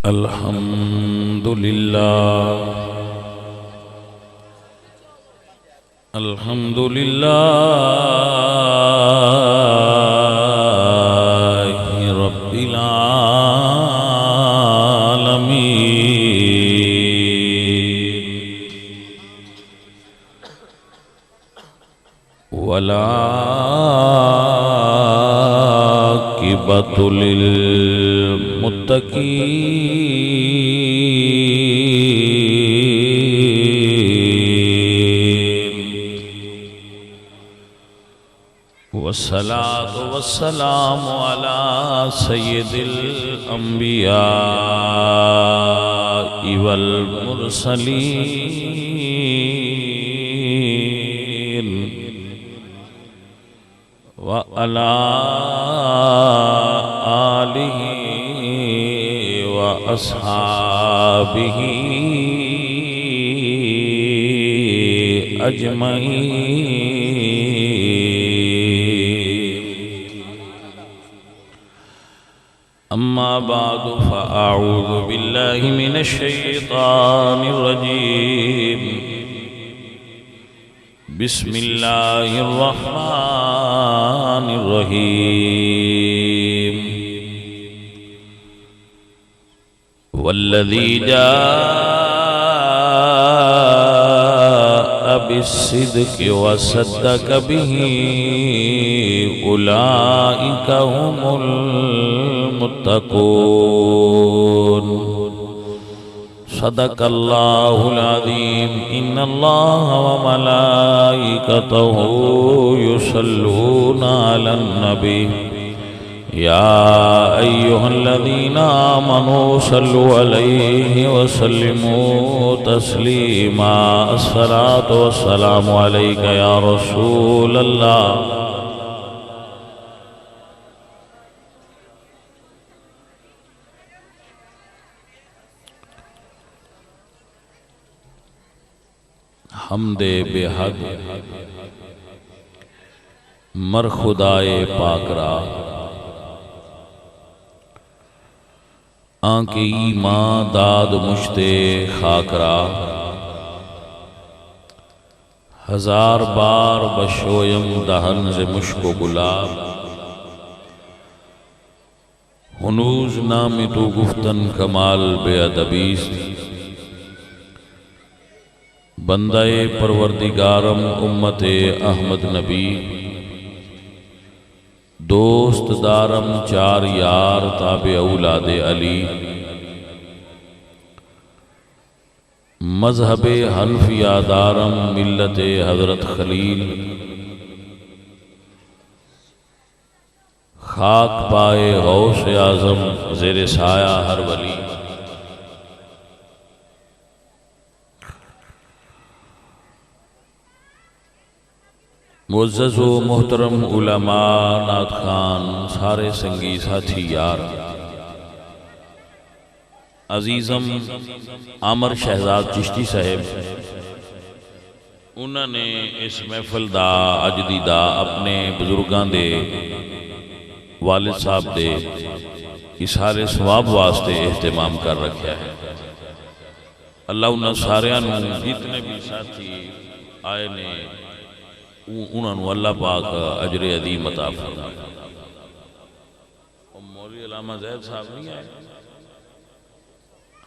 الحمد لله الحمد لله رب العالمين والعاقبة للمتقين والصلاة والسلام على سيد الأنبياء والمرسلين وعلى آله وأصحابه أجمعين. أما بعد فأعوذ بالله من الشيطان الرجيم. بسم الله الرحمن الرحيم. والذي جاء بالصدق وصدق به أولئك هم المتقون. صدق الله العظيم. إن الله وملائكته يصلون على النبي يا أيها الذين آمنوا صلوا عليه وسلموا تسليما. الصلاة والسلام عليك يا رسول الله. حمد بے حد مر خدائے پاک را، آنکہ ایمان داد مشتے خاک را. ہزار بار بشویم دہن سے مشک و گلاب، ہنوز نامی تو گفتن کمال بے ادبیست. بندہ پروردگارم امت احمد نبی، دوست دارم چار یار تابع اولاد علی. مذہب حنفیہ دارم ملت حضرت خلیل. خاک پائے غوث اعظم زیر سایہ ہر ولی. معزز و محترم علماء، نعت خان، سارے سنگی ساتھی یار. عزیزم عامر شہزاد چشتی صاحب انہوں نے اس محفل دا اجدی دا اپنے بزرگاں دے والد صاحب دے اظہار ثواب واسطے اہتمام کر رکھا ہے. اللہ انہاں ساریاں نوں جتنے بھی ساتھی آئے نے انہوں نے اللہ پاک اجر عظیم عطا فرمائے. مولوی علامہ زید صاحب نہیں آئے؟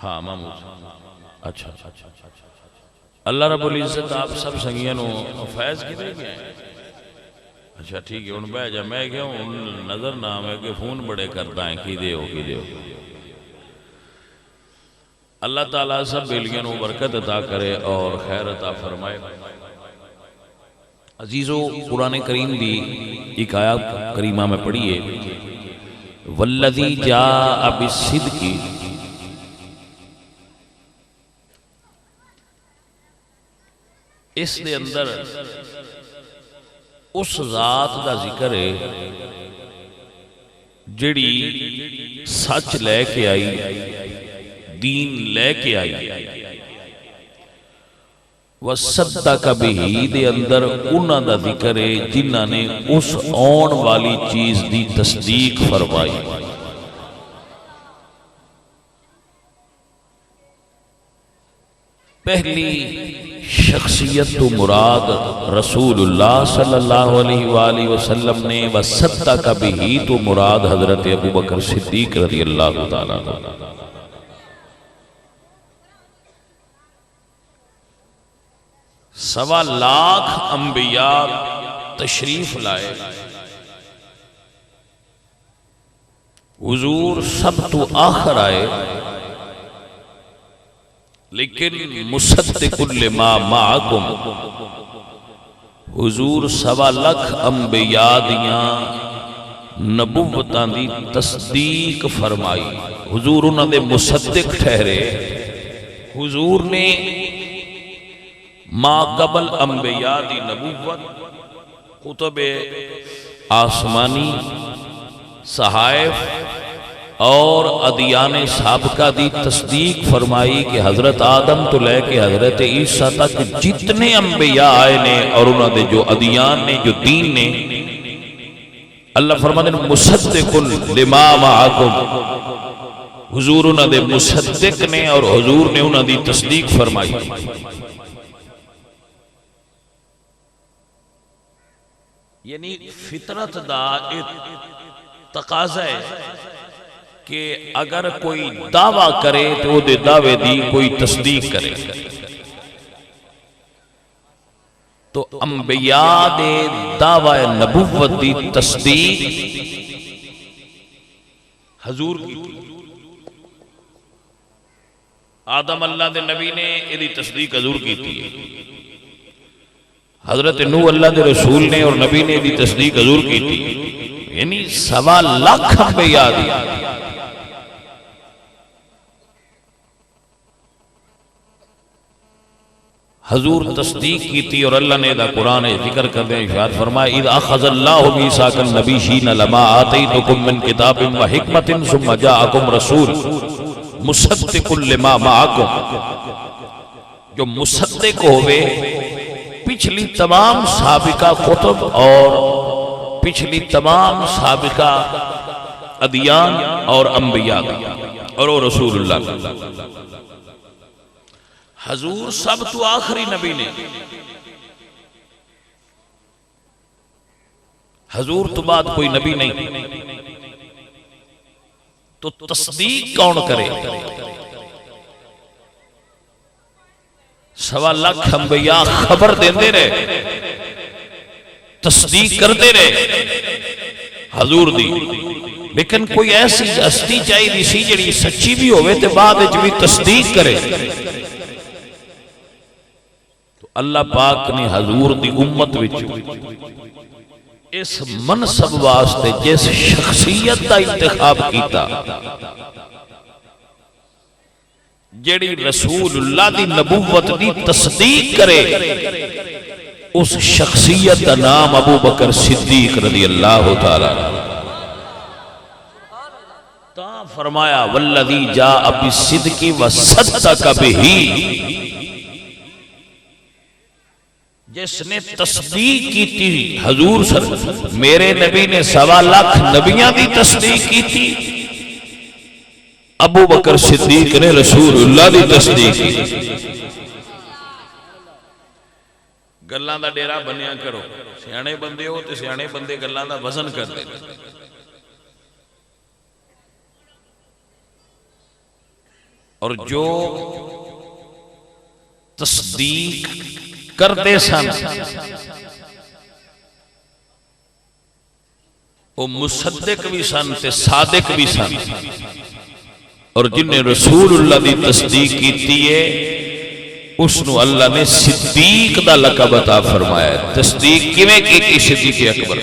ہاں محمود صاحب. اچھا اللہ رب العزت آپ سب سنگیاں نو فیض کی دے گئے. اچھا ٹھیک ہے، ان بہ جا میں گیا ہوں نظر نام ہے کہ فون بڑے کرتا ہے کی دے ہو. اللہ تعالیٰ سب بیلیاں نو برکت عطا کرے اور خیر عطا فرمائے. عزیزو، قرآن کریم دی ایک آیات کریمہ میں پڑھیے والذی جاء بالصدق. اس دے اندر اس ذات دا ذکر ہے جڑی سچ لے کے آئی، دین لے کے آئی. وَصَدَّقَ بِهِ دے اندر انہاں دا ذکر ہے جنہاں نے اس آن والی چیز دی تصدیق فرمائی. پہلی شخصیت تو مراد رسول اللہ صلی اللہ علیہ وآلہ وسلم نے، وصدق بہ تو مراد حضرت ابوبکر صدیق رضی اللہ تعالیٰ عنہ۔ 1.25 لاکھ انبیاء تشریف لائے، حضور سب تو آخر آئے، لیکن مصدق لما معکم حضور 1.25 لاکھ انبیاء دیاں نبوتاں دی تصدیق فرمائی، حضور انہاں دے مصدق ٹھہرے۔ حضور نے ما قبل انبیاء دی نبوت، کتب آسمانی، صحائف اور ادیان سابقہ دی تصدیق فرمائی کہ حضرت آدم تو لے کے حضرت عیسیٰ تک جتنے انبیاء آئے نے اور انہوں نے جو ادیان نے، جو دین نے، اللہ فرماتے ہیں مصدق لما معکم، حضور انہوں نے مصدق نے اور حضور نے انہوں دی تصدیق فرمائی۔ یعنی فطرت دا تقاضا ہے کہ اگر کوئی دعویٰ کرے تو وہ دے دعوے دی کوئی تصدیق کرے، تو انبیاء دے دعوی نبوت دی تصدیق حضور کی تھی۔ آدم اللہ دے نبی نے یہ تصدیق حضور کی تھی، حضرت نوح اللہ دے رسول نے اور نبی نے یہ تصدیق حضور کی تھی، یعنی 1.25 لاکھ انبیاء دی حضور تصدیق کی تھی۔ اور اللہ نے دا قرآن ذکر کر دیں، ارشاد فرمایا اذ اخذ اللہ میثاق النبیین لما آتیتکم من کتاب و حکمت ثم جاءکم رسول مصدق لما معکم، جو مصدق ہوئے پچھلی تمام سابقہ کتب اور پچھلی تمام سابقہ ادیان اور انبیاء اور وہ رسول اللہ کا۔ حضور سب تو آخری نبی نے، حضور تو بعد کوئی نبی نہیں، تو تصدیق کون کرے؟ 1.25 لاکھ انبیاء خبر دیندے رہے، تصدیق کرتے رہے حضور دی، لیکن کوئی ایسی ہستی چاہیے سی جڑی سچی بھی ہوئے تے بعد وچ بھی تصدیق کرے۔ تو اللہ پاک نے حضور دی امت وچ اس منصب واسطے جس شخصیت کا انتخاب کیتا جڑی رسول اللہ دی نبوت دی تصدیق کرے، اس شخصیت کا نام ابو بکر صدیق رضی اللہ تعالی عنہ۔ تا فرمایا والذی جاء بالصدق وصدق بہ، جس نے تصدیق کی تھی حضور میرے نبی نے 1.25 لاکھ نبیاں دی تصدیق کی تھی، ابو بکر صدیق نے رسول اللہ دی تصدیق کی۔ گلاں دا ڈیرا بنیا کرو، سیانے بندے ہو تے سیانے بندے گلاں دا وزن کر دے، اور جو تصدیق کرتے سن وہ مصدق بھی سن تے صادق بھی سن، اور جن نے رسول اللہ دی تصدیق کیتی ہے اس نو اللہ نے صدیق دا لقب عطا فرمایا ہے۔ تصدیق کیویں کیتی صدیق اکبر؟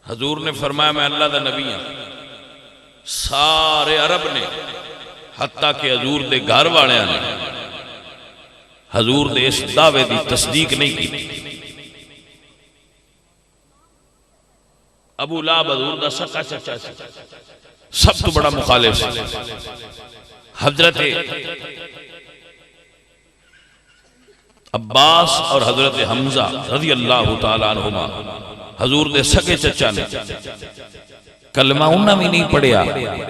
حضور نے فرمایا میں اللہ دا نبی ہوں، سارے عرب نے حتیٰ کہ حضور دے گھر والے نے حضور دے اس دعوے دی تصدیق نہیں کی۔ ابو لہب حضور دا سکا چچا سب تو بڑا مخالف سے، حضرت عباس اور حضرت حمزہ رضی اللہ تعالیٰ عنہما حضور دے سکے چچا نے، کلمہ انہاں بھی نہیں پڑھیا،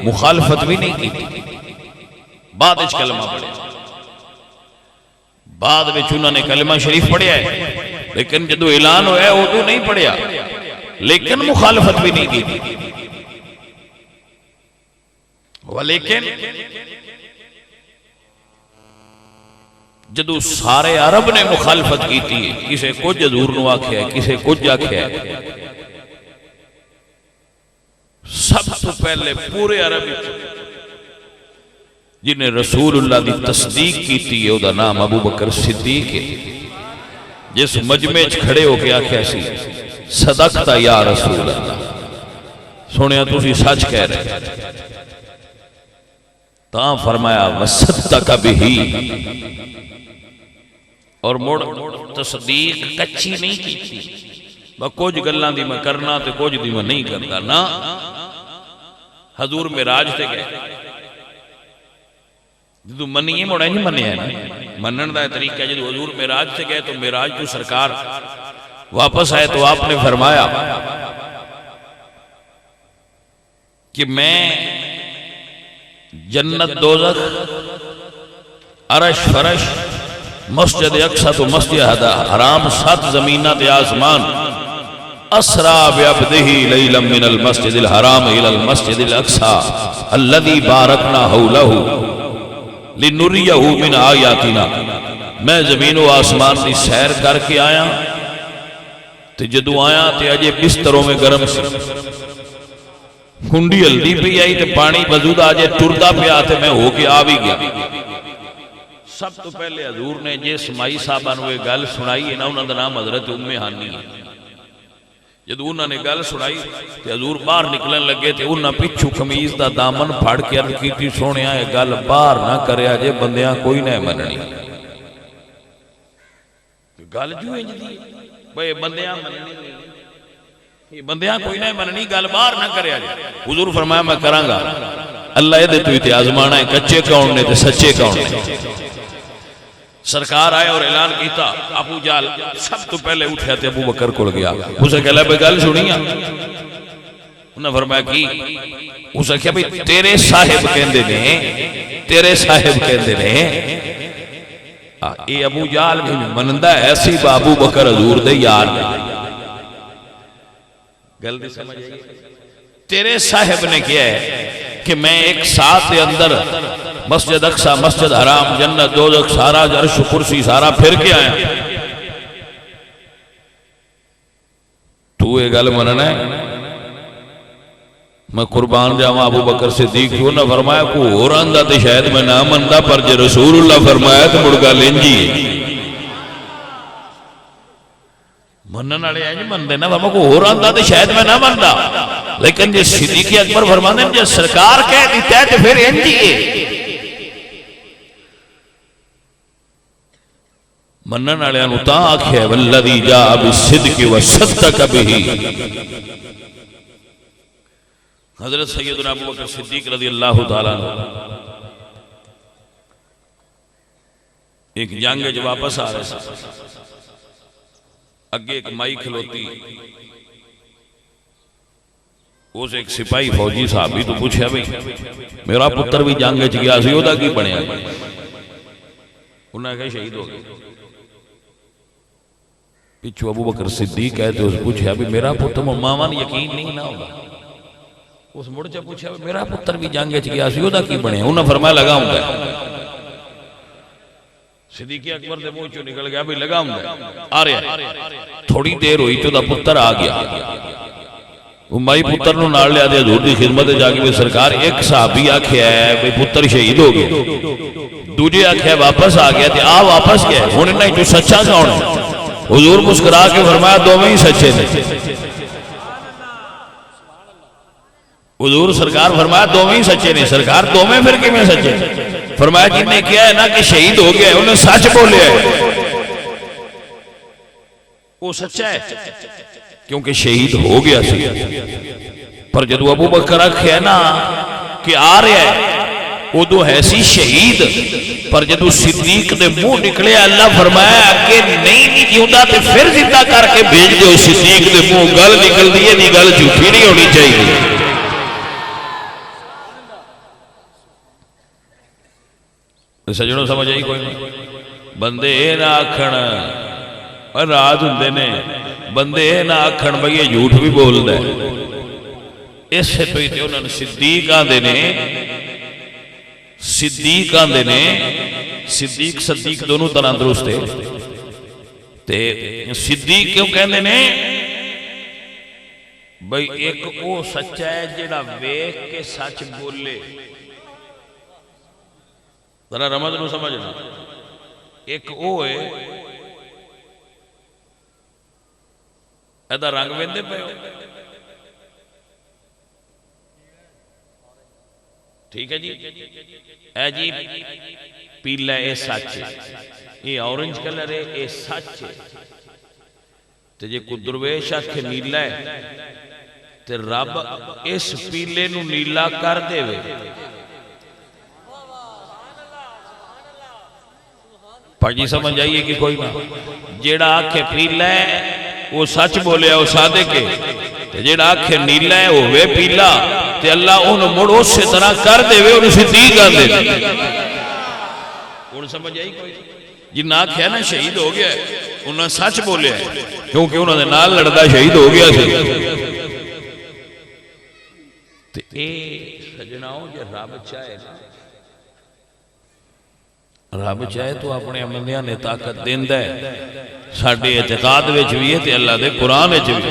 مخالفت بھی نہیں کی، بعد وچ کلمہ پڑھیا، بعد وچ انہوں نے کلمہ شریف پڑھیا ہے، لیکن جدو اعلان ہوا ہے اردو نہیں پڑھیا، لیکن مخالفت بھی نہیں کی، لیکن جدو سارے عرب نے مخالفت کی تھی، کسے کچھ حضور نو آکھیا ہے، کسے کچھ آکھیا ہے، سب تو پہلے پورے عرب جنہیں رسول اللہ دی تصدیق کی تھی او دا نام ابو بکر صدیق ہے، جس مجمع کھڑے ہو کے آکھیا سی صدقتا یا رسول اللہ، سنیا تسی سچ کہہ رہے، تاں فرمایا وصدق بہی، اور مڑ تصدیق کچی نہیں کی تھی، کچھ گلاں دی میں کرنا تے کچھ دی میں نہیں کرتا، نا حضور معراج تے گئے، جدو منیے موڑا نہیں منیا ہے نا، منن دا طریقہ ہے، جدو حضور معراج تے گئے تو معراج تو سرکار واپس آئے تو آپ نے فرمایا کہ میں جنت دوزخ عرش فرش مسجد اقصی تو مسجد حرام 7 زمینہ تے آسمان اسرا بعبدہ لیلا من المسجد الحرام الى المسجد الاقصی الذي بارکنا حولہ لنریہ من آیاتنا، میں زمین و آسمان کی سیر کر کے آیا تے جدو آیا تے اجے بستروں میں گرم سی، ہنڈی ہلدی پی آئی تے پانی وضو دا اجے ٹردا پیا تے میں ہو کے آ بھی گیا۔ سب تو پہلے حضور نے جس مائی صاحبہ نے گل سنائی ہے نا، انہوں نے نام حضرت ام ہانی ہے، جدو انہوں نے گل سنائی تے حضور باہر نکلن لگے تے انہوں نے پچھو خمیز دا دامن پھاڑ کے عرض کی تھی سونیا ہے گل باہر نہ کریا جے بندیاں کوئی نہ مننی، گل جو ہے جدی بھئی بندیاں مننی، بندیاں کوئی نہ مننی، گل باہر نہ کریا جے۔ حضور فرمایا میں کراں گا، اللہ یہ دے تو ہی تے آزمانا ہے کچے کون نے تے سچے کون نے۔ سرکار آئے اور اعلان کیتا، ابو جال سب تو پہلے اٹھیا تے ابو بکر کھل گیا، اسے کہلا بے گل سنیا، انہوں نے فرمایا کی، اسے کہا بھئی تیرے صاحب کہندے نے، تیرے صاحب کہندے نے، اے ابو جال بھی منندہ ایسی با ابو بکر حضور دے یار نے، گل دی سمجھ آئی، تیرے صاحب نے کیا ہے کہ میں ایک ساتھ دے اندر مسجد اقصی، مسجد حرام، جنت دوزخ سارا عرش و کرسی سارا پھر کے آیا، تو یہ گل مننا ہے؟ میں قربان جاواں ابو بکر صدیق جو نہ فرمایا کو اور آندہ تے شاید میں نہ مندہ، پر جے رسول اللہ فرمایا تو مڑگا لینجی منن والے ہیں جی مندے نہ فرمایا کو اور آندہ تے شاید میں نہ مندہ، لیکن جے صدیق اکبر فرمانے جے سرکار کہہ دیتا ہے تو پھر انجی ہے، منن والے انتا آکھے والذی جاء بالصدق وصدق بہ۔ حضرت سیدنا ابو بکر صدیق رضی اللہ تعالیٰ عنہ ایک جنگ جو واپس آ رہے تھے، اگے ایک مائی کھلوتی، اس ایک سپاہی فوجی صحابی تو پوچھا بھئی میرا پتر بھی جنگ چ گیا سی، اودا کی بنیا؟ انہوں نے کہا شہید ہو گئے۔ پچھو ابو بکر صدیق کہتے اس پوچھا بھی میرا پتر مامان یقین نہیں نہ ہوگا، اس مڑچہ پوچھا بھی میرا پتر بھی جنگ چ گیا سی، اودا کی بنیا؟ انہوں نے فرمایا لگاؤں گا۔ صدیق اکبر دے منہ چوں نکل گیا بھی لگاؤں گا، آ رہا تھوڑی دیر ہوئی تو دا پتر آ گیا، وہ مائی پتر نو نال لیا دے حضور دی خدمت جا کے سرکار ایک صحابی آکھیا ہے بھئی پتر شہید ہو گئے، دوجے آکھیا واپس آ گیا تے آ واپس گیا، ہن نہیں تو سچا کون ہے؟ حضور مسکرا کے فرمایا دونوں ہی سچے نے۔ حضور سرکار فرمایا دونوں ہی سچے نے۔ سرکار دونوں پھر کیویں سچے؟ فرمایا جن نے کیا ہے نا کہ شہید ہو گیا ہے انہیں سچ بولیا ہے، وہ سچا ہے کیونکہ شہید ہو گیا سی۔ پر جدو ابو بکر آکھیا نا کہ آ رہا ہے ادو ہے سی شہید، پر جدو صدیق دے منہ نکلے اللہ فرمایا کہ نہیں جیوندا تے پھر زندہ کر کے بھیج دیو۔ صدیق دے منہ گل نکل دی ہے، دی گل جھوٹی نہیں ہونی چاہیے۔ سجنوں سمجھ آئی کوئی نہیں؟ بندے یہ نہ آکھن راز ہوندے نے، بندے یہ نہ آکھن بھئی یہ جھوٹ بھی بولدا ہے. اس سے تو تے انہاں نے صدیق آندے نے، صدیق آندے نے، صدیق صدیق دونوں طرح درست ہے. تے صدیق کیوں کہندے نے؟ بھئی ایک وہ سچا ہے جڑا ویکھ کے سچ بولے. ذرا رمض نو سمجھنا. ایک وہ ہے ایدہ رنگ ویندے پہ ہو، ٹھیک ہے جی، اے جی پیلا اے سچ ہے، یہ اورنج کلر ہے اے سچ ہے. تے جے کو درویش آکھے نیلا ہے تے رب اس پیلے نو نیلا کر دے وے. پاجی سمجھ آئیے کہ کوئی نہ؟ جیڑا آکھے پیلا ہے وہ سچ بولے وہ صادق ہے، جیڑا آکھے نیلا ہے وہ وے پیلا، تے اللہ انہوں مڑ اس سے طرح کر دے وے انہوں صدیق آن دے. انہوں سمجھ آئی کوئی؟ جنہاں آکھے نا شہید ہو گیا ہے انہوں سچ بولے ہے، کیونکہ انہوں نے نال لڑدا شہید ہو گیا سے. تے اے سجناؤں جے رب چاہے نا، رب چاہے تو اپنے عملیاں نے طاقت دیندہ ہے. ساڑھے اعتقاد وچ بھی ہے تے اللہ دے قرآن وچ بھی.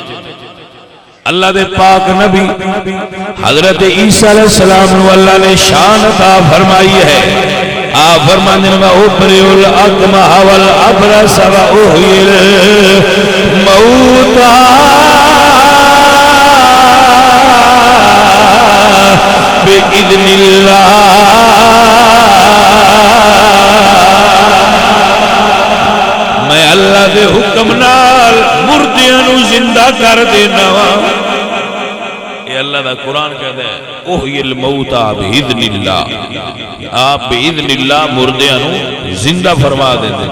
اللہ دے پاک نبی حضرت عیسیٰ علیہ السلام نو اللہ نے شان عطا فرمائی ہے. آپ فرمانے میں ابرئ الاکمہ والابرص واحیی الموتى بإذن اللہ. میں اللہ دے حکم نال مردیاں نو زندہ کر دینا وا. یہ اللہ دا قرآن کہتا ہے احیی الموتى بإذن اللہ. آپ بإذن اللہ مردیاں نو زندہ فرما دے دے.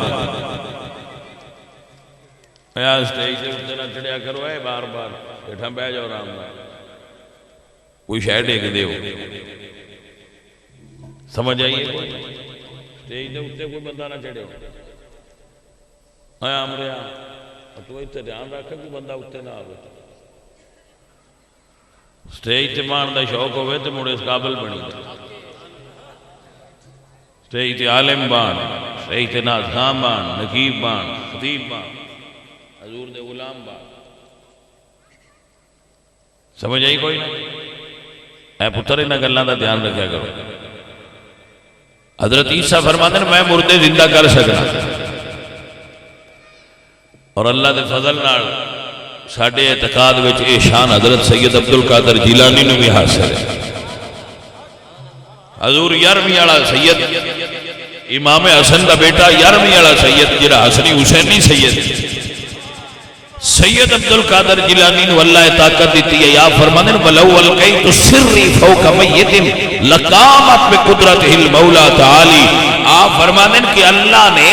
میں سٹیج تے اٹھتے نہ چڑھیا کرو اے بار بار بیٹھا بہ جاؤ آرام نال، کوئی شے ڈیگ دیو. سمجھ آئیے؟ سٹیج تے اٹھتے کوئی بندہ نہ چڑھے. ہاں آمریا تو اتنے دھیان رکھے کہ بندہ اتنے نہ آوے. سٹیج تے مان دا شوق ہوئے تو مڑے اس قابل بنی دے. سٹیج تے عالم بان، سٹیج تے ناز خان بان، نقیب بان، خطیب بان، حضور دے غلام بان. سمجھ آئی کوئی؟ اے پتر انہاں گلاں دا دھیان رکھیا کرو. حضرت عیسیٰ فرماتے ہیں میں مردے زندہ کر سکنا، اور اللہ دے فضل نال ساڑھے اعتقاد وچ اے شان حضرت سید عبدالقادر جیلانی نے بھی حاصل ہے. حضور 11ویں والا سید امام حسن دا بیٹا 11ویں والا سید جڑا حسنی حسینی سید سید عبدالقادر جیلانی نے اللہ طاقت دیتی ہے. یا فرمانے ولو القیت سری فوق میت لقامت بقدرتہ المولا تعالی. آپ فرمانے کہ اللہ نے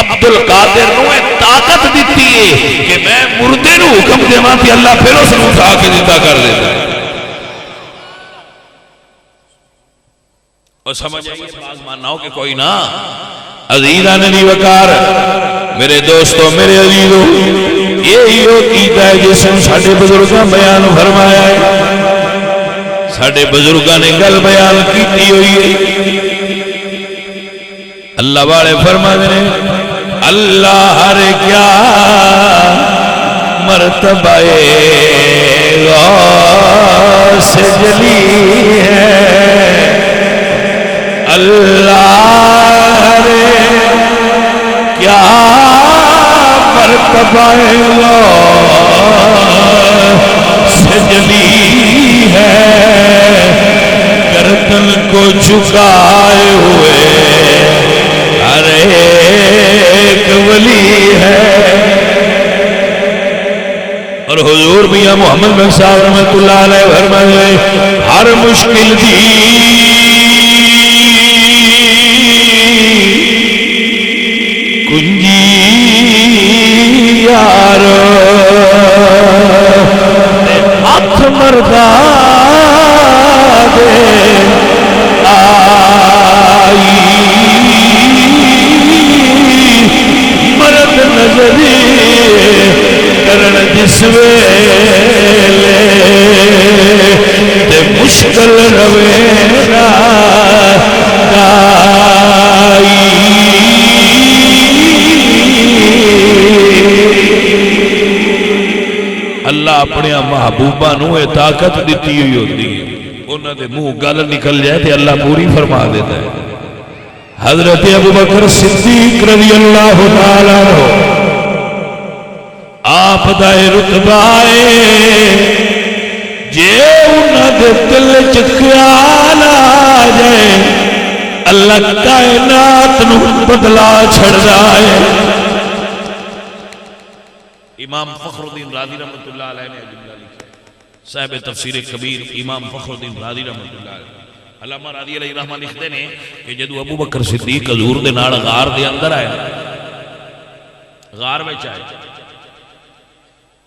عبدالقادر نو طاقت دیتی ہے کہ میں مردے نو حکم دیواں تے اللہ پھر اس نو اٹھا کے زندہ کر دیتا ہے. اور سمجھ آئیے باز ماننا ہو کہ کوئی نہ. عزیزان نبی وقار میرے دوستوں میرے عزیزوں یہی وہ کیتا ہے جس نے ساڑھے بزرگاں بیان فرمایا ہے. ساڑھے بزرگاں نے گل بیان کیتی ہوئی ہے. اللہ والے فرما دے اللہ ہر کیا مرتبہ غوث جلی ہے. اللہ ہر کیا مرتبہ غوث جلی ہے. گردن کو جھکائے ہوئے ہر ایک ولی ہے. اور حضور میاں محمد بن صاحب رحمۃ اللہ علیہ فرمائے ہر مشکل دی کنجی یار ہاتھ مردہ دے آئی شکل روینا اللہ اپنے محبوبہ نو یہ طاقت دیتی ہوئی ہوتی ہے، انہوں نے منہ گل نکل جائے تو اللہ پوری فرما دیتا ہے۔ حضرت ابوبکر صدیق رضی اللہ تعالیٰ عنہ آپ دائے رتبہ آئے جے انہوں نے دل چکیال آ جائے اللہ کائنات نو بدلا چھڑ جائے۔ امام فخر الدین رازی رحمت اللہ علیہ نے جملہ لکھا، صاحب تفسیر کبیر امام فخر الدین رازی رحمت اللہ علیہ، علامہ رازی علیہ رحمہ لکھتے ہیں کہ جدو ابو بکر صدیق حضور دے نال غار دے اندر آئے، غار میں چاہے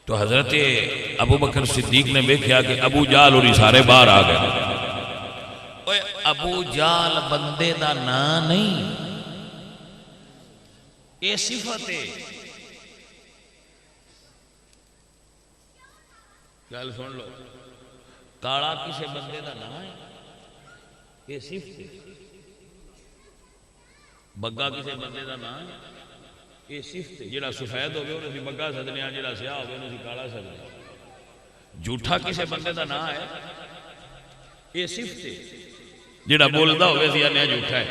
تو حضرت ابو بکر صدیق نے دیکھا کہ ابو جہل اور سارے باہر آ گئے۔ ابو جہل بندے دا نام نہیں، یہ صفت ہے۔ گل سن لو، کالا کسی بندے دا نام ہے، یہ صفت ہے۔ بگا کسی بندے دا نام ہے، یہ صفت ہے۔ جڑا سفید ہوگی انہوں نے بگا سدنے، جڑا سیاہ ہوگی انہوں نے کالا سدنے۔ جھوٹا کسی بندے دا نام ہے، یہ صفت ہے۔ جڑا بولدا ہوگی سی آنے جھوٹا ہے۔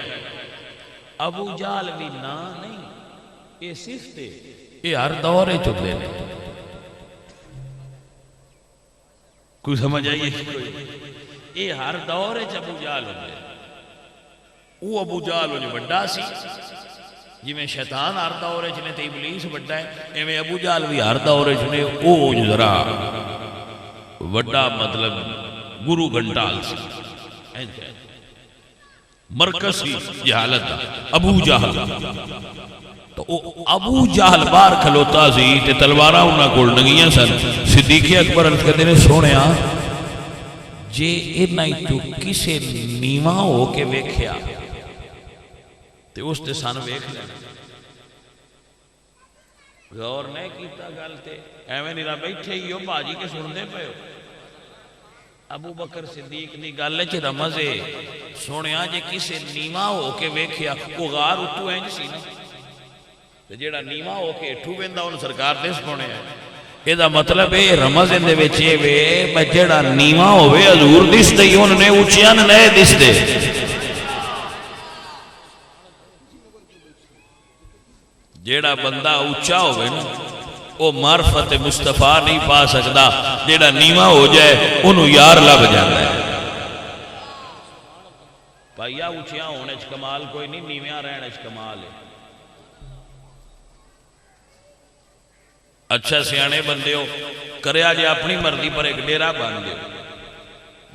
ابو جہل بھی نام نہیں، یہ صفت ہے۔ یہ ہر دور ہے چلے نے، کوئی سمجھ آئیے؟ یہ ہر دور ہے ابو جہل ہوگی۔ وہ ابو جہل ہوگی بڑا سی، جی میں شیطان ہر دور ہے جنہیں تے ابلیس بڑا ہے، ایویں ابو جہل بھی ہر دور ہے جنہیں او ذرا بڑا مطلب گرو گھنٹال سی، مرکزی جہالت ابو جہل۔ تو ابو جہل باہر کھلوتا سی تے تلواراں انہاں کول نگیاں سن۔ صدیق اکبر عرض کردے نے سونیا جے انہاں چوں کسے نیواں ہو کے ویکھیا تے اس تے سن ویکھ لینا۔ غور نہیں کیتا گل تے ایویں نہیں بیٹھے ہی ہو باجی کے سن دے پئے ہو۔ ابو بکر صدیق دی گل وچ رمز ہے، سونیا جے کسے نیواں ہو کے ویکھیا، وہ غار اتو انج سی نا، تے جیڑا نیواں ہو کے اٹھو ویندا اون سرکار دے سونے ہے۔ اے دا مطلب ہے رمز دے وچ اے وے میں جیڑا نیواں ہوے حضور دسدے ہی انہوں نے اونچیاں نہیں دسدے۔ جیڑا بندہ اونچا ہوئے نا وہ معرفت مصطفیٰ نہیں پا سکتا، جیڑا نیواں ہو جائے انہوں یار لب جاتا ہے۔ بھائیا اونچیاں ہونے چ کمال کوئی نہیں، نیویاں رہنے چ کمال ہے۔ اچھا سیانے بندے ہو کریا جے اپنی مرضی پر ایک ڈیرا بن دے،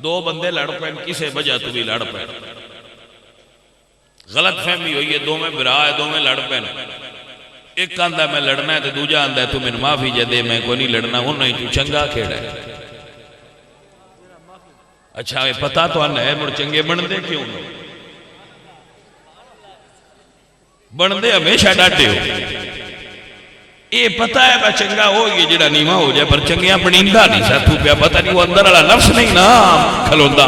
دو بندے لڑ پین کسے وجہ تو بھی لڑ پین، غلط فہمی ہوئی ہے، دو میں برا ہے، دو میں لڑ پین، ایک آندہ میں لڑنا ہے تو دوجہ آندہ ہے تو میں معافی جے دے میں کوئی نہیں لڑنا، انہوں نے تو چنگا کھیڑا ہے۔ اچھا یہ پتا تو آنا ہے مڑ چنگے بندے کیوں نو بندے ہمیشہ ڈاٹے ہو، یہ پتا ہے میں چنگا ہو یہ جڑا نیواں ہو جائے، پر چنگیاں بنیندہ نہیں ساتھو پیا، پتہ نہیں وہ اندر والا نفس نہیں نا کھلوندہ۔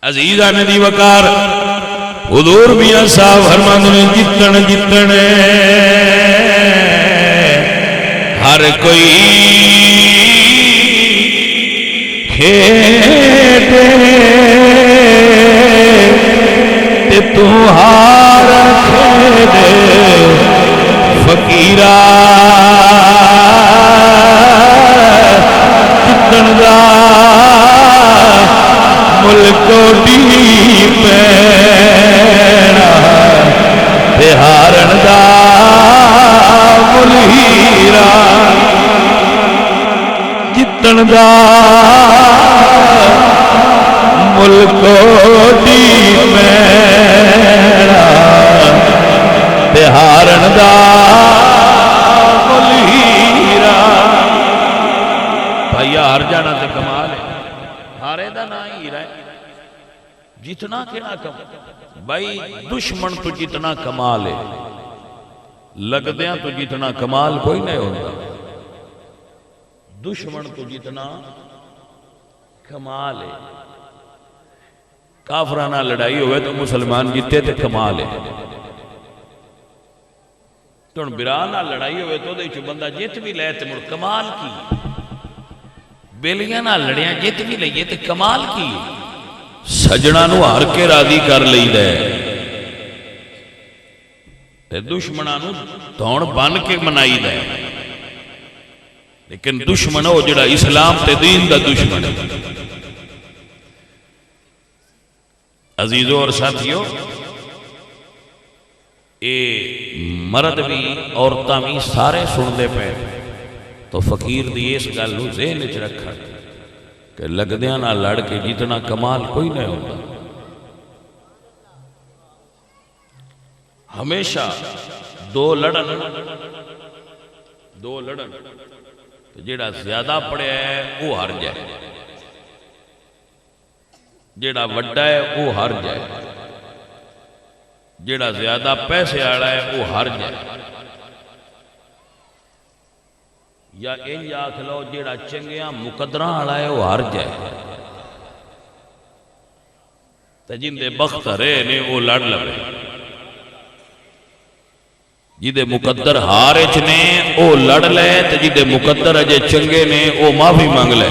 عزیز آنے دی وقار حضور میاں صاحب فرماندے نے جتن جتن ہر کوئی کھیٹے تے تو ہار کھیٹے فقیرہ جتن دا ملکو ڈی پیڑا تے ہارن دا ملہیرہ جتن دا ملکو ڈی پیڑا تے ہارن دا ملہیرہ۔ بھائی ہار جانا تے کمال ہے، ہارے دا نہ ہی رہے جتنا کہنا کم بھائی دشمن تو جتنا کمال ہے لگدیاں تو جتنا کمال کوئی نہیں ہوتا، دشمن تو جتنا کمال ہے. کافراں نال لڑائی ہوئے تو مسلمان جیتے تے کمال ہے. تو برا نال لڑائی ہوئے تو دے بندہ جیت بھی لے تے مڑ کمال کی. بیلیاں نال لڑیاں جیت بھی لئیے تے کمال کی. سجنا نو ہار کے راضی کر لئی دے تے دشمناں نو دھون بن کے منائی دے. لیکن دشمن ہو جڑا اسلام تے دین دا دشمن ہے. عزیزوں اور ساتھیوں، اے مرد بھی عورتاں بھی سارے سن دے پے تو فقیر دی اس گل نو ذہن وچ رکھا کہ لگدیاں نال لڑ کے جتنا کمال کوئی نہیں ہوتا. ہمیشہ دو لڑن تو جیڑا زیادہ پڑھیا ہے وہ ہار جائے، جیڑا وڈا ہے وہ ہار جائے، جیڑا زیادہ پیسے آڑا ہے وہ ہار جائے. یا انج آکھ لو جیڑا چنگیاں مقدراں آڑا ہے وہ ہار جائے. تے جن دے بخت رہے نے وہ لڑ لڑے، جدے مقدر ہار اچ نے وہ لڑ لے تے جدے مقدر اجے چنگے نے وہ معافی مانگ لے.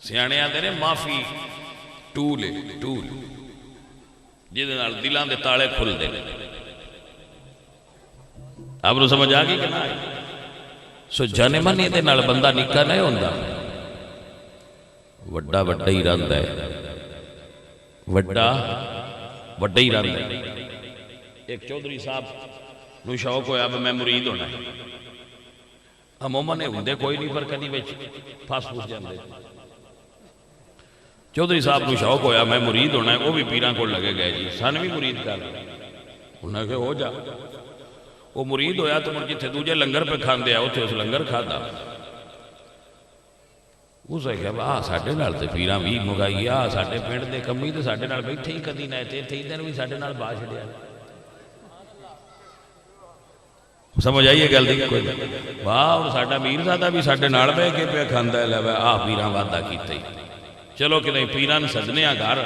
سیانے آتے نے معافی ٹول ہے، ٹول جدے نال دلان دے تالے کھل دے. آپ نے سمجھ آگئی کہ نہ آئی؟ سو جانے منی دے نال بندہ نکا نہیں ہوندہ، وڈا وڈا ہی رہندا ہے، وڈا وڈا ہی رہندا ہے. ایک چودھری صاحب نو شوق ہویا اب میں مرید ہونا ہے. عموماً ہوندے کوئی نہیں پر کدی وچ پھس پھس جاندے. چودھری صاحب نو شوق ہویا میں مرید ہونا ہے. وہ بھی پیراں کو لگے گئے جی سن بھی مرید کر رہے. انہوں نے کہا ہو جا. وہ مرید ہویا تو جتھے دوجے لنگر پہ کھاندے آؤ تھے اس لنگر کھادا. اسے کہا ساڈے نال تے پیراں بھی مگائی آ ساڈے پنڈ دے کمی تے ساڈے نال بیٹھے ہی کدی نہ تے تھی دن بھی ساڈے نال با چھڑیا. سمجھ آئیے گل دی کوئی واہ ساڈا میر زادہ بھی ساڈے نال بہ کے پہ کھاندا ہے لے آ پیراں وعدہ کیتے ہی. چلو کہ نہیں پیراں سدنے آ گھر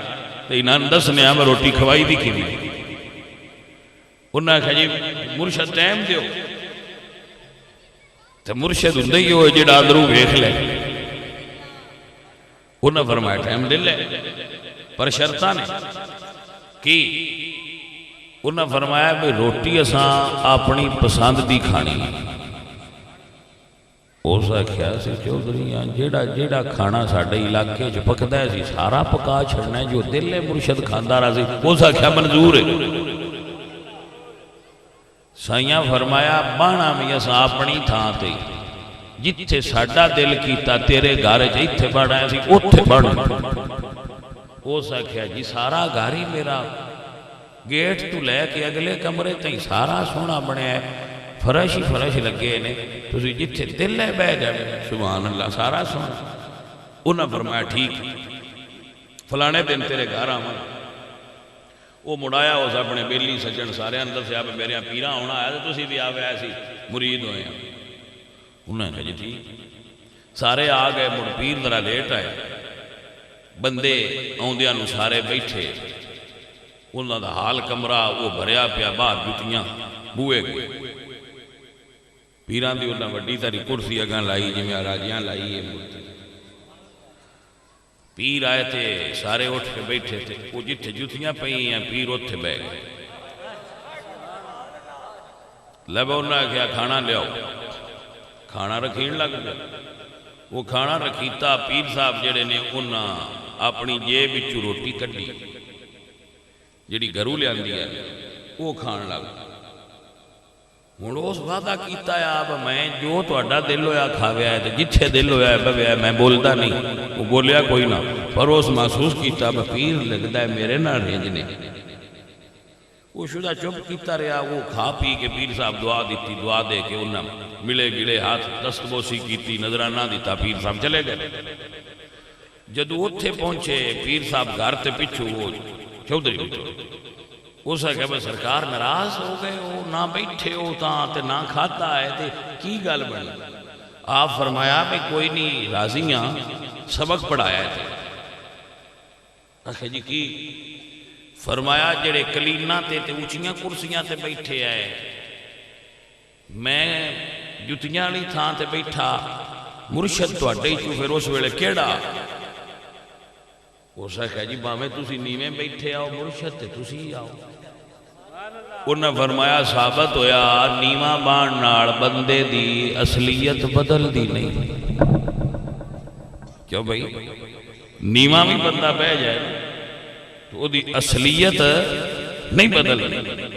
تے انہاں دسنے آ میں روٹی کھوائی دی کیویں. انہاں کہا جی مرشد ٹائم دیو تے مرشد ہوندا ہی ہوئے جڑا اندروں ویکھ لے. انہاں فرمایا ٹائم دے لے پر شرطاں نے کی. انہاں فرمایا بھی روٹی اساں اپنی پسند دی کھانی. اسا کیا سی چودھریاں جیڑا کھانا ساڈے علاقے چ پکدا ہے سی سارا پکا چھڑنا ہے جو دل مرشد کھاندا رہا سی. اسا کیا منظور ہے. سائیاں فرمایا بانا بھی اساں اپنی تھاں تے جتھے ساڈا دل کیتا تیرے گھر چ ایتھے بڑھا سی اوتھے بڑھنا. اسا کیا جی سارا گھر ہی میرا گیٹ تو لے کے اگلے کمرے تھی سارا سونا بنیا ہے فرش ہی فرش لگے نے تسی جتھے دل ہے بہ جائے سبحان اللہ سارا سونا. انہاں فرمایا ٹھیک فلانے دن تیرے گھر آواں. وہ مڑایا اس اپنے بیلی سجن سارے اندر سے آپ میرے پیراں ہونا آیا تو تسی بھی آوے ایسی مرید ہوئے ہیں. انہوں نے کہا جی ٹھیک سارے آ گئے. مڑ پیر ذرا لیٹ آئے بندے آؤندیاں نو سارے بیٹھے. انہوں دا حال کمرہ وہ بھریا پیا باہر جتیاں بوئے گئے. پیران دی انہوں وڈی تاری کرسی اگاں لائی جی میں راجیاں لائی ہے. پیر آئے تھے سارے اٹھ کے بیٹھے تھے. وہ جتھے جتیاں پئی ہیں پیر اتھے بے گئے. لبا انہوں نے کہا کھانا لے آؤ. کھانا رکھین لگ گیا. وہ کھانا رکھیتا پیر صاحب جڑے نے انہاں اپنی جیب وچوں روٹی کڈی جڑی گھروں لے آندی ہے وہ کھان لگ. ہن اس وعدہ کیتا ہے آپ میں جو تہاڈا دل ہویا کھاویا ہے تے جتھے دل ہویا ہے بویا ہے. میں بولدا نہیں وہ بولیا کوئی نہ پر اس محسوس کیتا پیر لگدا ہے میرے نال رنج نے. وہ شدہ چپ کیتا رہا. وہ کھا پی کے پیر صاحب دعا دیتی. دعا دے کے انہاں ملے گلے ہاتھ دستبوسی کیتی نظرانہ دیتا. پیر صاحب چلے گئے. جدو اتھے پہنچے پیر صاحب گھر تے پچھو وہ چودھری پچھو اسے کہا سرکار ناراض ہو گئے ہو نہ بیٹھے ہو تاں تے نہ کھاتا ہے تے کی گل بنی. آپ فرمایا میں کوئی نہیں راضی ہاں سبق پڑھایا ہے آخر جی کی فرمایا جڑے کلینا تے اونچیاں کرسیاں تے بیٹھے آئے میں جتیاں والی تھان تے بیٹھا مرشد تواڈے چوں پھر اس ویلے کیڑا اس آخیا جی باویں تسی نیویں بیٹھے آؤ مرشد تے تسی آؤ انہاں فرمایا ثابت ہویا نیواں بان نال بندے دی اصلیت بدل دی نہیں کیوں بھائی نیواں بھی بندہ بہ جائے تو وہ دی اصلیت نہیں بدل دی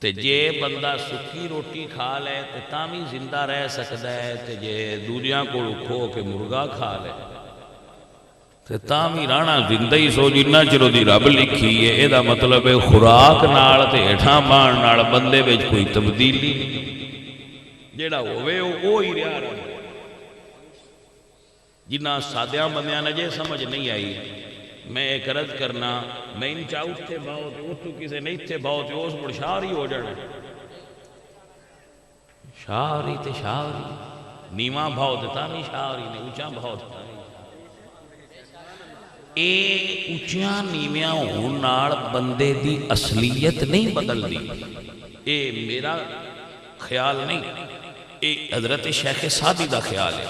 تے جے بندہ سکی روٹی کھا لے تے تاں زندہ رہ سکتا ہے تے جے دوجیاں کو کھو کے مرغا کھا لے تے تاں رانا زندہ ہی سو جنہ چرو دی رب لکھی ہے اے دا مطلب ہے خوراک نال تے ہٹھاں بان نال بندے وچ کوئی تبدیلی جیڑا ہوئے وہ ہی رہا جنہ سادیاں بندیاں نے جے سمجھ نہیں آئی میں ایک عرض کرنا میں ان چاہ اٹھتے باؤ تے اٹھو کسے نہیں تھے باؤ تے اس مڑ شاعری ہو جانا شاعری تے شاعری نیواں بھاؤ تے تاں شاعری نے اونچا بھاؤ تے تاں اے اونچیاں نیویاں ہون نال بندے دی اصلیت نہیں بدل دی اے میرا خیال نہیں اے حضرت شیخ سعدی دا خیال ہے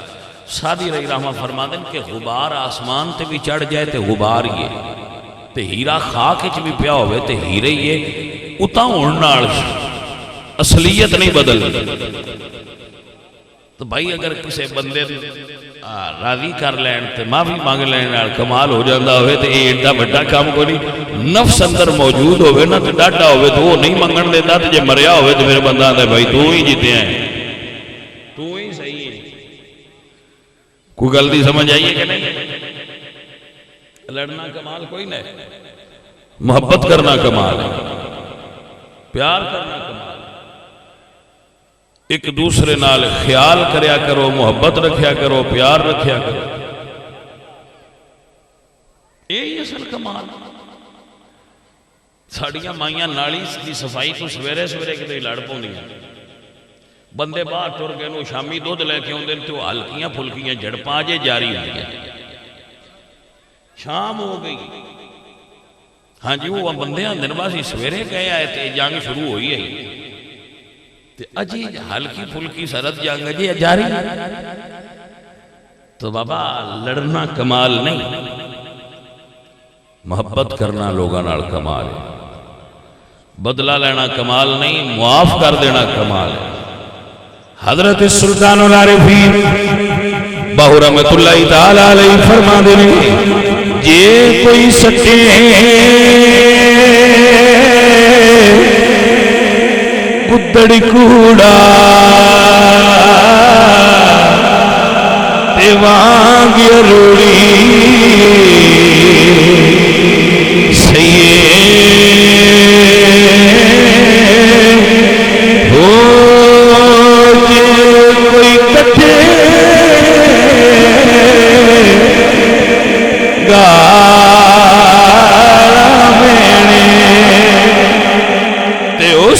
سعدی رہی رحمہ فرما دیں کہ غبار آسمان تے بھی چڑھ جائے تے غبار یہ تے ہیرا خاک چ بھی پیا ہوئے تے ہیرے یہ اتاں ہون نال اصلیت نہیں بدل تو بھائی اگر کسے بندے راضی کر لین تے معافی مانگ لین نال کمال ہو جاندہ ہوئے تے اے ایڈا بڑا کام کو نہیں نفس اندر موجود ہوئے نا تے ڈاٹا ہوئے تو وہ نہیں منگن دیتا تے جے مریا ہوئے تے میرے بندہ آتا ہے بھائی تو ہی جیتے ہیں تو ہی صحیح ہے کوئی غلطی سمجھ آئیے کہ نہیں لڑنا کمال کوئی نہیں محبت کرنا کمال ہے پیار کرنا کمال ہے ایک دوسرے نال خیال کریا کرو محبت رکھیا کرو پیار رکھیا کرو یہی اصل کمال ساڑیاں مائیاں نالی دی صفائی تو سویرے سویرے کے لئے لڑ پوں دیا بندے باہر ٹر گئے نو شامی دودھ لے کے ہوندے تو ہلکیاں پھلکیاں جھڑپاں جے جاری ہوئی ہیں شام ہو گئی ہاں جی وہ بندے اندر باسی سویرے گئے آئے تے جنگ شروع ہوئی ہے تے اجی ہلکی پھلکی سرد جنگ جی جاری تو بابا لڑنا کمال نہیں محبت کرنا لوگاں نال کمال ہے بدلہ لینا کمال نہیں معاف کر دینا کمال ہے حضرت سلطان العارفین باہو رحمت اللہ تعالیٰ علیہ فرما دینے جے کوئی سٹے گدڑ کوڑا تے وانگ روڑی سیے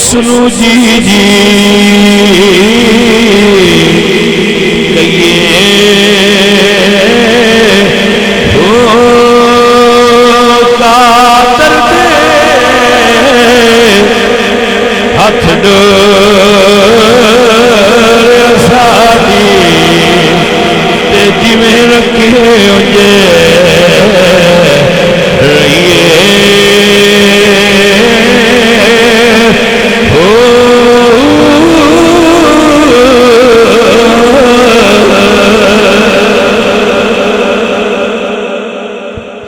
سنو جی جی کہیے کاتر دے ہاتھ ڈور سادی تے جویں رکھے ہوجے رہیے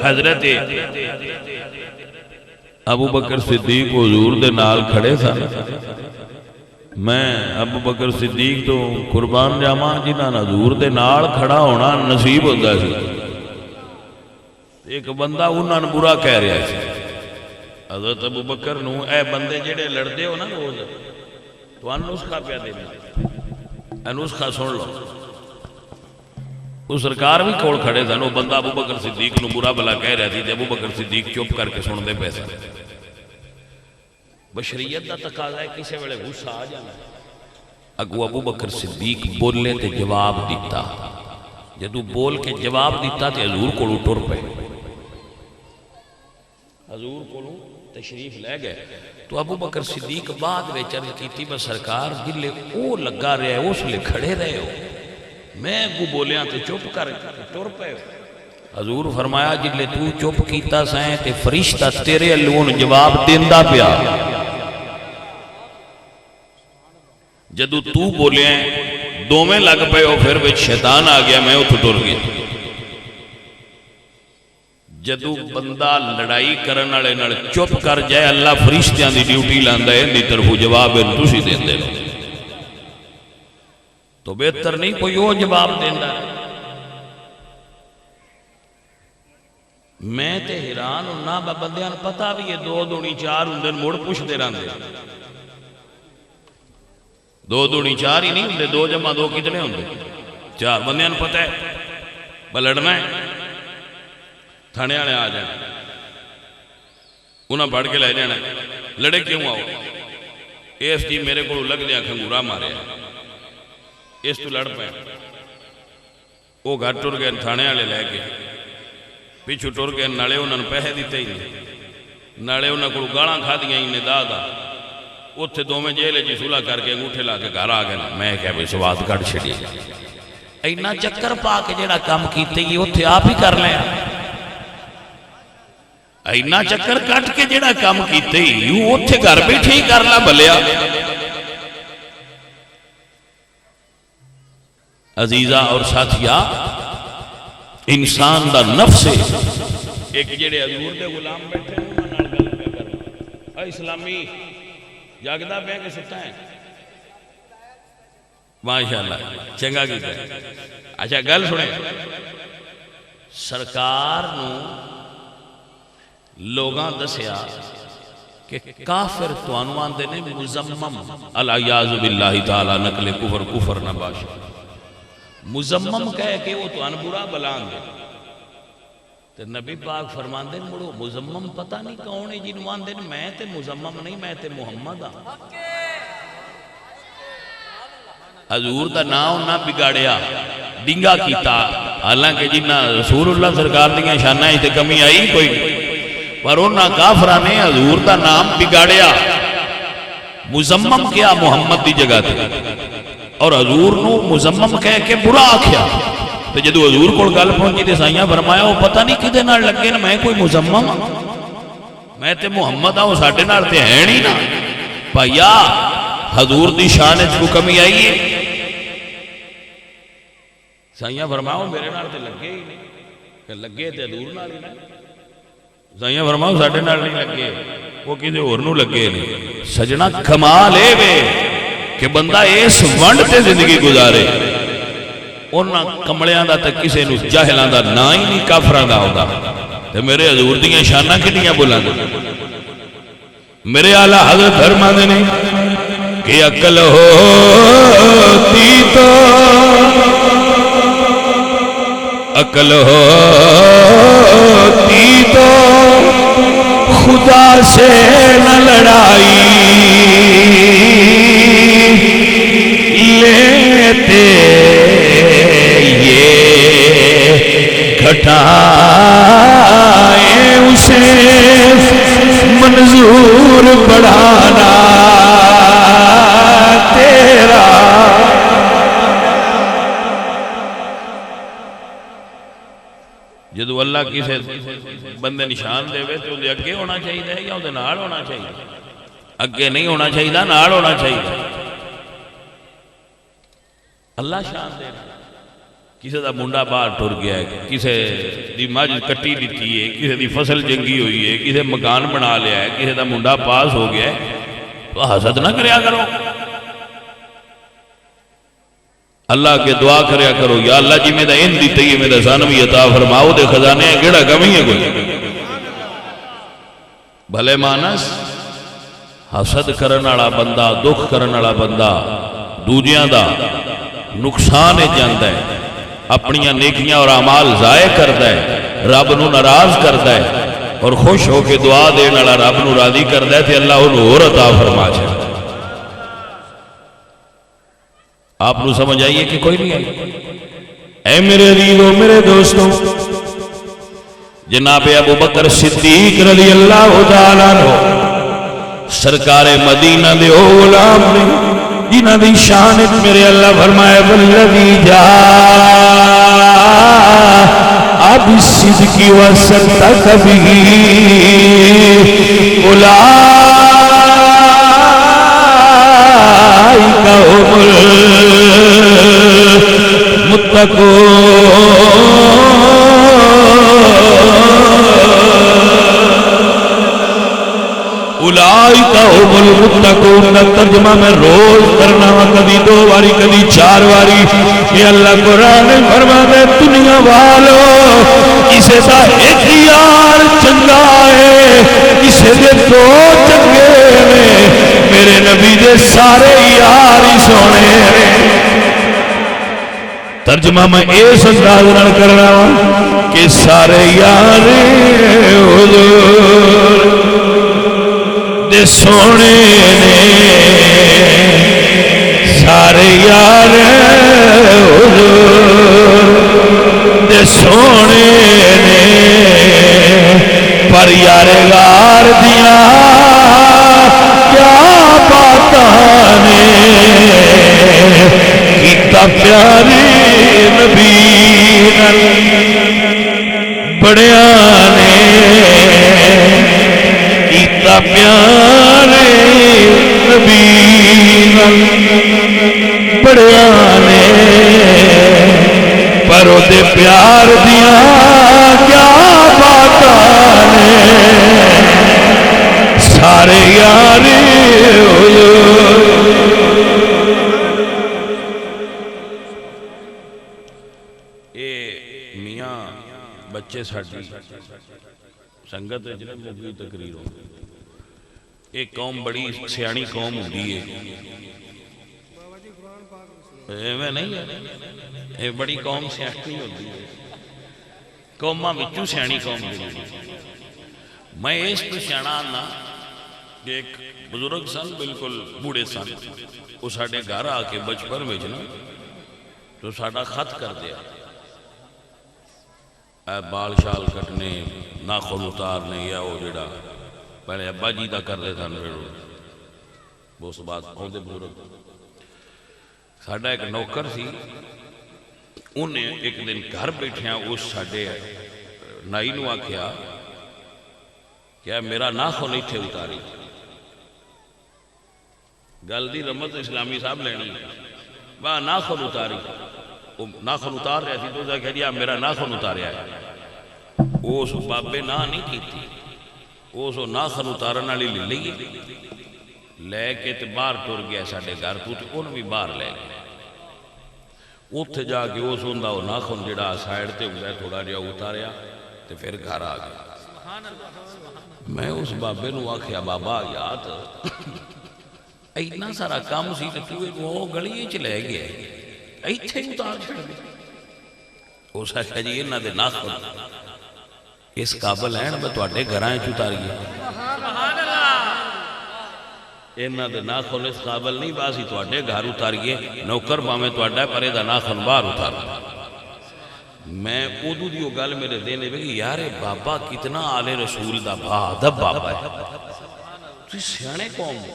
حضرت ابو بکر صدیق حضور دے نال کھڑے تھا میں ابو بکر صدیق تو قربان جاواں جنہاں حضور دے نال کھڑا ہونا نصیب ہوندا سی ایک بندہ انہاں نوں برا کہہ رہا سی حضرت ابو بکر نوں اے بندے جڑے لڑدے ہو نا روز تانوں نسخہ پیا دینا اے نسخہ سن لو وہ سرکار بھی کول کھڑے تھے وہ بندہ ابو بکر صدیق نو برا بلا کہہ رہا تھی ابو بکر صدیق چپ کر کے سن دے پیسے بشریت دا تقاضا ہے کسی ویلے غصہ آ جانا اگو ابو بکر صدیق بولے تے جواب دیتا، جدو بول کے جواب دیتا تے حضور کو ٹر پے، حضور کو تشریف لے گئے۔ تو ابو بکر صدیق بعد میں چرچ کیتی بس سرکار جلے او لگا رہے ہیں اس لے کھڑے رہے ہو، میں کو بولیاں تے چپ کر ٹر پے۔ حضور فرمایا جلے تو چپ کیتا سائیں تے فرشتہ تیرے اللون جواب دیندہ پیا، جدو تو بولے ہیں دو میں لگ پے ہو پھر بھی شیطان آ گیا میں اتھو ٹر گیا۔ جدو بندہ لڑائی کرن والے نال چپ کر جائے اللہ فرشتیاں دی ڈیوٹی لاندا ہے دی طرفو جواب تسی دیندے ہو، تو بہتر نہیں کوئی وہ جواب دیندا ہے۔ میں تے حیران ہونا بندیاں پتہ بھی یہ 2 دونی 4 ہوندے مڑ پوچھدے رہندے، 2 دونی 4 ہی نہیں ہوندے، 2 جمع 2 کتنے ہوندے 4، بندیاں پتہ ہے بلڑنا ہے، تھانے والے آ جائیں انہاں پڑھ کے لے جانا، لڑے کیوں آؤ؟ ایس جی میرے کو لگ دیا کھنگورا مارے اس تو لڑ پائے، وہ گھر ٹر گئے تھانے والے لے کے پیچھو ٹر گئے، نالے انہوں نے پیسے دیتے ہی نہیں، نالے انہوں کو گالاں کھا دیا ہی ندا دا، اتھے 2 میں جیلے جی صلح کر کے انگوٹھے لا کے گھر آ گئے، میں کہہ بھئی سواد کٹ چھڑی اینا چکر پا کے جیڑا کام کیتے ہی اتھے آپ ہی کر لیں، اینا چکر کٹ کے جیڑا کام کیتے ہی اتھے گھر بیٹھے ہی کر لا بھلیا۔ عزیزہ اور ساتھیا، انسان دا نفس ہے، ایک جیڑے حضور دے غلام بیٹھے انہاں نال گل پہ کرو، اے اسلامی جاگدا پہ کہ ستا ہے؟ ماشاءاللہ چنگا کیتا ہے۔ اچھا گل سنے، سرکار نو لوگاں دسیا کہ کافر تو عنوان دینے مزمم، العیاذ باللہ تعالی نقل کفر کفر نباش، مزمم کہے کہ وہ تو ان برا بلان دے، تو نبی پاک فرمان دے مڑو مزمم پتہ نہیں کون ہے جنوان دے، میں تے مزمم نہیں میں تے محمد ہاں۔ حضور دا نام نہ بگاڑیا ڈنگا کیتا، حالانکہ جنہ رسول اللہ سرکار دیاں شانہ ہی تے کمی آئی کوئی، پر انہاں کافرہ نے حضور دا نام بگاڑیا، مزمم کیا محمد دی جگہ تھے، اور حضور نو مزمم کہہ کے برا آکھیا، تو جدو حضور کو گل پہنچی تے سائیاں فرمایا وہ پتہ نہیں کدے نال لگے نا، میں کوئی مزمم میں تے محمد ہوں ساڑھے نال تے ہیں نہیں نا، بھائیا حضور دی شان کو کمی آئی ہے، سائیاں فرماؤ میرے نال تے لگے ہی نہیں، کہ لگے تے حضور نال ہی نہیں، سائیاں فرماؤ ساڑھے نال نہیں لگے وہ کسی اور نو لگے نہیں۔ سجنہ کمال ہے وے کہ بندہ اس ونڈ تے زندگی گزارے، انہاں کمڑیاں دا تک کسے نو جاہلان دا نا ہی نہیں کافران دا ہوتا، تے میرے حضور دیاں شانہ کنیاں بلان دے، میرے اعلیٰ حضرت فرما دینے کہ عقل ہوتی تو عقل ہوتی تو خدا سے نہ لڑائی لیتے، یہ گھٹائیں اسے منظور بڑھانا تیرا۔ جدو اللہ کسے بندے نشان دے وے تو اگے ہونا چاہیے یا وہ نال ہونا چاہیے؟ اگے نہیں ہونا چاہیے، نال ہونا چاہیے۔ اللہ شان دے کسے دا منڈا باہر ٹر گیا ہے، کسے دی مجھ کٹی دیتی ہے، کسے دی فصل جنگی ہوئی ہے، کسے مکان بنا لیا ہے، کسے دا منڈا پاس ہو گیا ہے، تو حسد نہ کریا کرو، اللہ کے دعا کریا کرو یا اللہ جی میں دا ان دیتے ہی میں دا سانوی عطا فرماؤ دے خزانے گڑا کمی ہے کوئی بھلے مانس۔ حسد کرن والا بندہ، دکھ کرن والا بندہ دوجیاں دا نقصان جاندا ہے، اپنیاں نیکیاں اور اعمال ضائع کردا ہے، رب نو ناراض کردا ہے، اور خوش ہو کے دعا دین والا رب نو راضی کردا ہے تے اللہ انہوں اور عطا فرما چھے۔ آپ نے سمجھ آئیے کہ کوئی نہیں آئی؟ اے میرے عزیزو میرے دوستوں، جناب ابو بکر صدیق رضی اللہ تعالیٰ عنہ سرکار مدینہ دے او غلام نے جنہ دی شان میرے اللہ فرمائے والذی جاء بالصدق وصدق به اولئک هم اولئک هم المتقون۔ ترجمہ میں روز کرنا وا، کبھی 2 باری کبھی 4 باری۔ یہ اللہ قرآن فرماتا ہے دنیا والو کسے دا ایک یار چنگا ہے، کسے دے 2 چنگے نے، میرے نبی دے سارے یار ہی سونے ہیں۔ ترجمہ میں اس انداز نال کرنا وا کہ سارے یار حضور دے سونے نے، سارے یار حضور دے سونے نے، پر یار غار دیاں کیا باتاں نے، کیتا پیاری نبی نال بڑیاں نے، کیتا پیارے نبی نال بڑیاں نے، پر او دے پیار دیاں کیا باتاں نے، سارے یار میاں بچے ساڈی سنگت جنہیں موگی تقریر ہو، ایک قوم بڑی سیانی قوم ہوتی ہے، ایویں نہیں ہے، یہ بڑی قوم سیانی ہوتی ہے، قوماں وچوں سیانی قوم ہوتی ہے۔ میں اس پہ سیانا آنا کہ ایک بزرگ سن، بالکل بوڑھے سن، وہ ساڈے گھر آ کے بچپن میں نا تو ساڈا خط کر دیا، بال شال کٹنے، ناخن اتارنے، یا وہ جڑا پہلے ابا جی دا کر دے سن، پھر اس بعد آدھے بزرگ ساڈا ایک نوکر سی، انہیں ایک دن گھر بیٹھیاں اس ساڈے نائی نو آکھیا کیا میرا ناخن ایتھے اتاری، گل دی رمت اسلامی صاحب لینی ہے، ناخن اتاری، ناخن اتار رہا سی تو کہہ دیا میرا ناخن اتاریا ہے، اس بابے نہ نہیں کیتی، اس ناخن اتارن والی لے لئی، لے کے تے باہر ٹر گیا ساڈے گھر تو، انہوں بھی باہر لے گیا، اتھے جا کے اس ہوندا وہ ناخن جڑا سائیڈ تے ہوتا تھوڑا جہا اتاریا تے پھر گھر آ گیا۔ میں اس بابے نو آکھیا بابا یاد اتنا سارا کام سی تے تو وہ گلی چ لے گیا ایتھے اتار چھڑ گیا، اس آکھیا جی انہاں دے ناخن اس قابل ہیں میں تواڈے گھراں وچ اتاریے، انہاں دے ناخن اس قابل نہیں باسی تواڈے گھر اتاریے، نوکر باویں تواڈا پر دا ناخن باہر اتار۔ میں اودو دیو گل میرے دینے میں کہ یار بابا کتنا آل رسول دا بادب بابا ہے، تو سیانے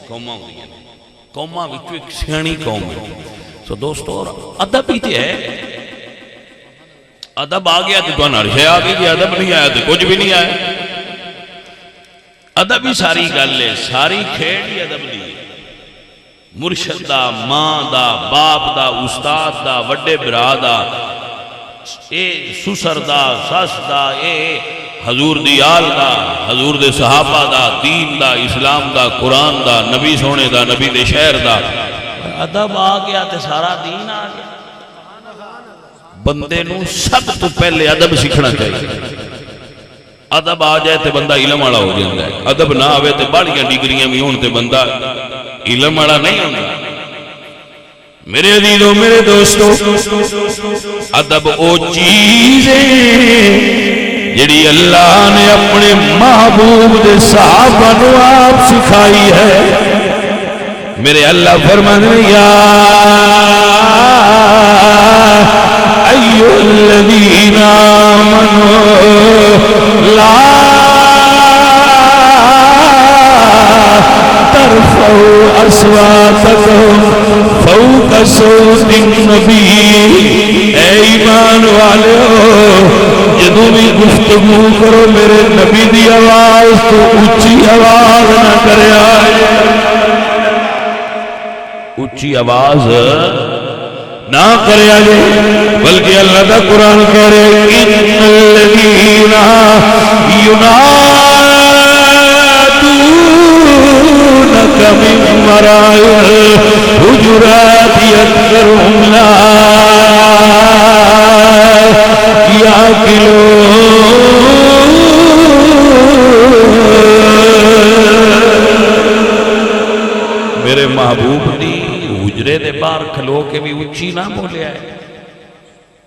قوماں ہوئی ہیں، قوماں وچوں ایک سیانی قوم ہے۔ تو دوستو ادب ہی تے ہے، ادب آ گیا تو تو نرشے آ گئی، ادب نہیں آیا تو کچھ بھی نہیں آیا، ادب ہی ساری گل ہے، ساری کھیڑ ہی ادب دی، مرشد دا، ماں دا، باپ دا، استاد دا، وڈے برا دا، اے سسر دا، سس دا، اے حضور دی آل دا، حضور دے صحابہ دا، دین دا، اسلام دا، قرآن دا، نبی سونے دا، نبی دے شہر دا، ادب آ گیا تے سارا دین آ گیا۔ بندے نو سب تو پہلے ادب سیکھنا چاہیے، ادب آ جائے تے بندہ علم والا ہو جاتا ہے، ادب نہ آوے تے باڑیاں ڈگریاں بھی ہون تے بندہ علم والا نہیں ہوتا۔ میرے عزیزوں میرے دوستو، ادب او چیز ہے جڑی اللہ نے اپنے محبوب دے صحابہ نو آپ سکھائی ہے، میرے اللہ فرمانے یا ایھا الذین آمنوا لا ترفعوا اصواتکم فوق صوت النبی، اے ایمان والو جدوں بھی گفتگو کرو میرے نبی دی آواز تو اچھی آواز نہ کریا، اچھی آواز نہ کریا جے، بلکہ اللہ دا قرآن کہہ رہے ان الذین ینادونک من وراء الحجرات اکثرهم لا یعقلون۔ میرے محبوب دی حجرے دے باہر کھلو کے بھی اچھی نہ بولیا ہے،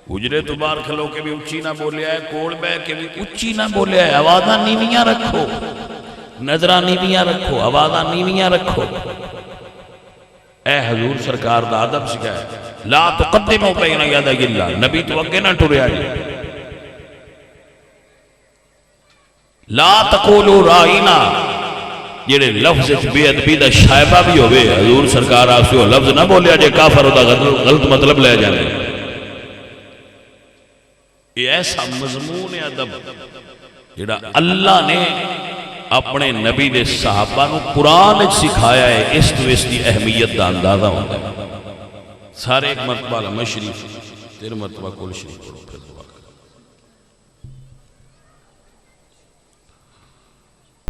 حجرے تو باہر کھلو کے بھی اچھی نہ بولیا ہے، کول بہ کے بھی اچھی نہ بولیا ہے، آوازاں نیویاں رکھو، نظراں نیویاں رکھو، آوازاں نیویاں رکھو۔ اے حضور سرکار دا ادب سکھایا، لا تقدموا بین یدی اللہ، نبی تو اگے نہ ٹریا جی، لا تقولوا رائنا، جڑے لفظ بے ادبی دا شائبہ بھی ہوئے حضور سرکار آپ سے وہ لفظ نہ بولیا جے کافر دا غلط مطلب لے جانے۔ یہ ایسا مضمون ادب جڑا اللہ نے اپنے نبی دے صحابہ نو قرآن سکھایا ہے، اس تو اس کی اہمیت دا اندازہ ہوتا ہے۔ سارے ایک مرتبہ لمحہ شریف، تیر مرتبہ کل شریف پڑھو پھر دعا کرو۔